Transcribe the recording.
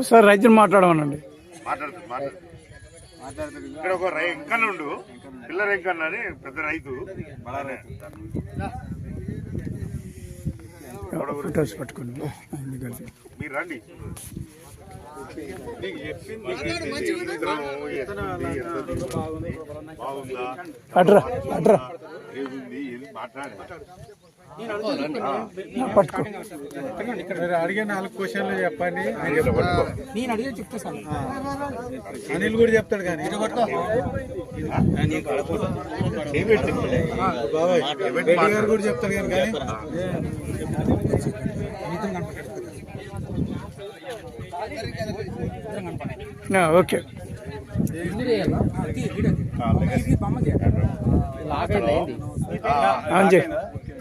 Sir రైతులు మాట్లాడమనండి. ఇక్కడ ఒక ఎంకన్న ఉండు, పిల్లర ఎంకన్న అని పెద్ద రైతు, ఫోటోస్ పట్టుకోండి. మీరు రండి. అడ్రా అడ్రా మాట్లాడే పట్టుకో. అడిగే 4 క్వశ్చన్లు చెప్పండి. నేను అడిగే చెప్తా సార్. అనిల్ కూడా చెప్తాడు కానీ రెడ్డి గారు కూడా చెప్తాడు కానీ ఓకే అంజయ్